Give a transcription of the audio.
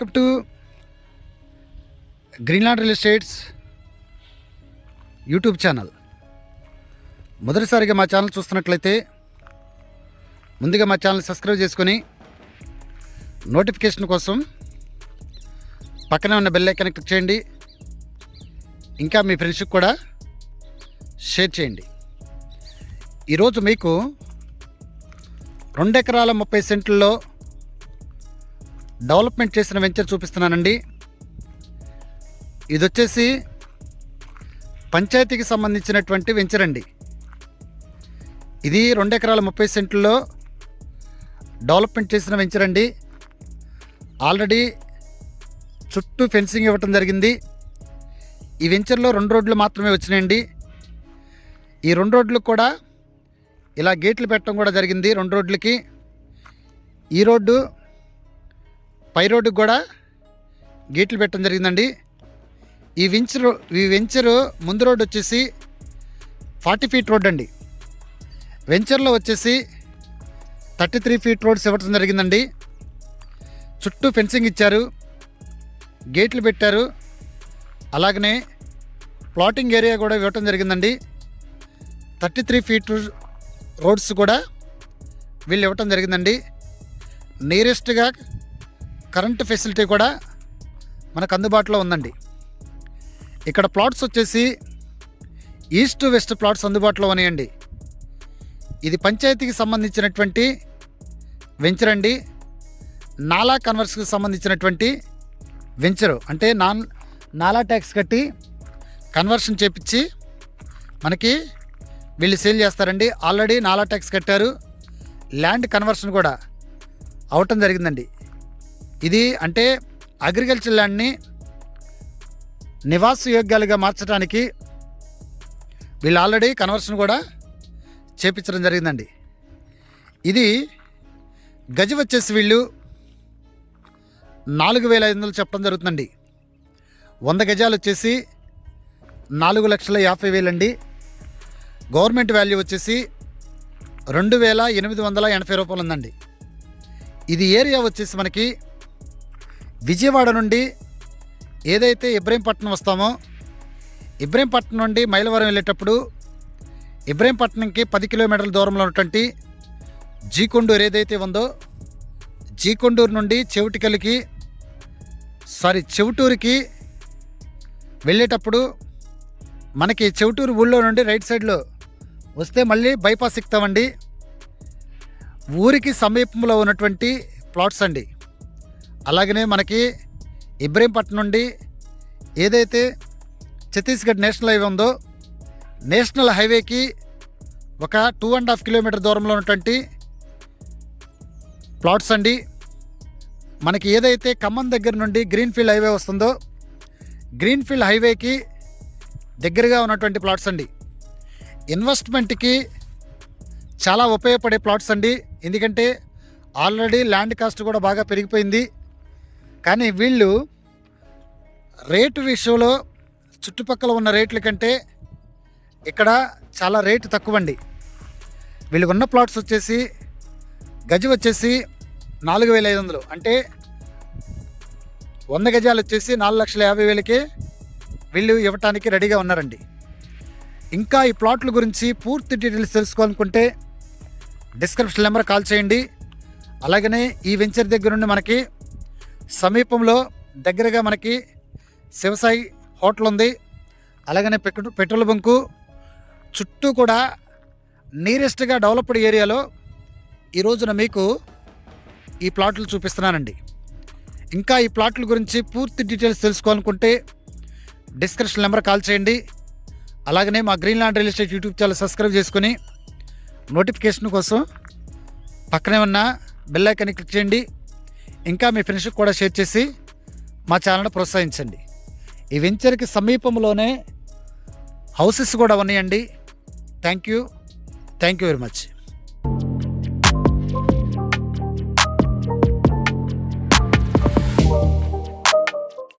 Welcome to Greenland real estates YouTube channel. మొదటిసారిగా మా channel చూస్తున్నట్లయితే ముందుగా మా ఛానల్ సబ్స్క్రైబ్ చేసుకొని నోటిఫికేషన్ కోసం పక్కనే ఉన్న బెల్ ఐకాన్ క్లిక్ చేయండి. ఇంకా మీ ఫ్రెండ్స్కి కూడా షేర్ చేయండి. ఈరోజు మీకు 2 ఎకరాల 30 సెంట్లలో డెవలప్మెంట్ చేసిన వెంచర్ చూపిస్తున్నానండి. ఇది వచ్చేసి పంచాయతీకి సంబంధించినటువంటి వెంచర్ అండి. ఇది 2 ఎకరాల 30 సెంట్లలో డెవలప్మెంట్ చేసిన వెంచర్ అండి. ఆల్రెడీ చుట్టూ ఫెన్సింగ్ ఇవ్వటం జరిగింది. ఈ వెంచర్లో 2 రోడ్లు మాత్రమే వచ్చినాయండి. ఈ 2 రోడ్లు కూడా ఇలా గేట్లు పెట్టడం కూడా జరిగింది. 2 రోడ్లకి ఈ రోడ్డు పై రోడ్డుకి కూడా గేట్లు పెట్టడం జరిగిందండి. ఈ వెంచరు ముందు రోడ్డు వచ్చేసి 40 ఫీట్ రోడ్ అండి. వెంచర్లో వచ్చేసి 33 ఫీట్ రోడ్స్ ఇవ్వటం జరిగిందండి. చుట్టూ ఫెన్సింగ్ ఇచ్చారు, గేట్లు పెట్టారు, అలాగనే ప్లాటింగ్ ఏరియా కూడా ఇవ్వటం జరిగిందండి. 33 ఫీట్ రోడ్స్ కూడా వీళ్ళు ఇవ్వటం జరిగిందండి. నియరెస్ట్గా కరెంటు ఫెసిలిటీ కూడా మనకు అందుబాటులో ఉందండి. ఇక్కడ ప్లాట్స్ వచ్చేసి ఈస్ట్ వెస్ట్ ప్లాట్స్ అందుబాటులో ఉన్నాయండి. ఇది పంచాయతీకి సంబంధించినటువంటి వెంచర్ అండి. నాలా కన్వర్స్కి సంబంధించినటువంటి వెంచరు, అంటే నాలా ట్యాక్స్ కట్టి కన్వర్షన్ చేపించి మనకి వీళ్ళు సేల్ చేస్తారండి. ఆల్రెడీ నాలా ట్యాక్స్ కట్టారు, ల్యాండ్ కన్వర్షన్ కూడా అవటం జరిగిందండి. ఇది అంటే అగ్రికల్చర్ ల్యాండ్ని నివాస యోగ్యాలుగా మార్చడానికి వీళ్ళు ఆల్రెడీ కన్వర్షన్ కూడా చేపించడం జరిగిందండి. ఇది గజం వచ్చేసి వీళ్ళు 4,500 చెప్పడం జరుగుతుందండి. 100 గజాలు వచ్చేసి 4,50,000 అండి. గవర్నమెంట్ వాల్యూ వచ్చేసి 2,880 రూపాయలు ఉందండి. ఇది ఏరియా వచ్చేసి మనకి విజయవాడ నుండి ఏదైతే ఇబ్రహీంపట్నం వస్తామో, ఇబ్రహీంపట్నం నుండి మైలవరం వెళ్ళేటప్పుడు ఇబ్రహీంపట్నంకి 10 కిలోమీటర్ల దూరంలో ఉన్నటువంటి జీకొండూరు ఏదైతే ఉందో, జీకొండూరు నుండి చెవిటూరుకి వెళ్ళేటప్పుడు మనకి చెవిటూరు ఊళ్ళో నుండి రైట్ సైడ్లో వస్తే మళ్ళీ బైపాస్ ఎక్కుతామండి. ఊరికి సమీపంలో ఉన్నటువంటి ప్లాట్స్ అండి. అలాగనే మనకి ఇబ్రహీంపట్నం నుండి ఏదైతే ఛత్తీస్గఢ్ నేషనల్ హైవే ఉందో, నేషనల్ హైవేకి ఒక 2.5 కిలోమీటర్ దూరంలో ఉన్నటువంటి ప్లాట్స్ అండి. మనకి ఏదైతే ఖమ్మం దగ్గర నుండి గ్రీన్ఫీల్డ్ హైవే వస్తుందో, గ్రీన్ఫీల్డ్ హైవేకి దగ్గరగా ఉన్నటువంటి ప్లాట్స్ అండి. ఇన్వెస్ట్మెంట్కి చాలా ఉపయోగపడే ప్లాట్స్ అండి. ఎందుకంటే ఆల్రెడీ ల్యాండ్ కాస్ట్ కూడా బాగా పెరిగిపోయింది. కానీ వీళ్ళు రేటు విషయంలో చుట్టుపక్కల ఉన్న రేట్ల కంటే ఇక్కడ చాలా రేటు తక్కువ అండి. వీళ్ళకు ఉన్న ప్లాట్స్ వచ్చేసి గజం వచ్చేసి 4,500, అంటే 100 గజాలు వచ్చేసి 4,50,000కి వీళ్ళు ఇవ్వటానికి రెడీగా ఉన్నారండి. ఇంకా ఈ ప్లాట్ల గురించి పూర్తి డీటెయిల్స్ తెలుసుకోవాలనుకుంటే డిస్క్రిప్షన్ నెంబర్ కాల్ చేయండి. అలాగనే ఈ వెంచర్ దగ్గర నుండి మనకి సమీపంలో దగ్గరగా మనకి శివసాయి హోటల్ ఉంది, అలాగనే పెట్రోల్ బంకు చుట్టూ కూడా నియరెస్ట్గా డెవలప్డ్ ఏరియాలో ఈ రోజున మీకు ఈ ప్లాట్లు చూపిస్తున్నానండి. ఇంకా ఈ ప్లాట్ల గురించి పూర్తి డీటెయిల్స్ తెలుసుకోవాలనుకుంటే డిస్క్రిప్షన్ నెంబర్ కాల్ చేయండి. అలాగనే మా Greenland real estate YouTube channel subscribe చేసుకుని నోటిఫికేషన్ కోసం పక్కనే ఉన్న బెల్ ఐకాన్ని క్లిక్ చేయండి. ఇంకా మీ ఫ్రెండ్స్కి కూడా షేర్ చేసి మా ఛానల్ని ప్రోత్సహించండి. ఈ వెంచర్కి సమీపంలోనే హౌసెస్ కూడా ఉన్నాయండి. Thank you very much.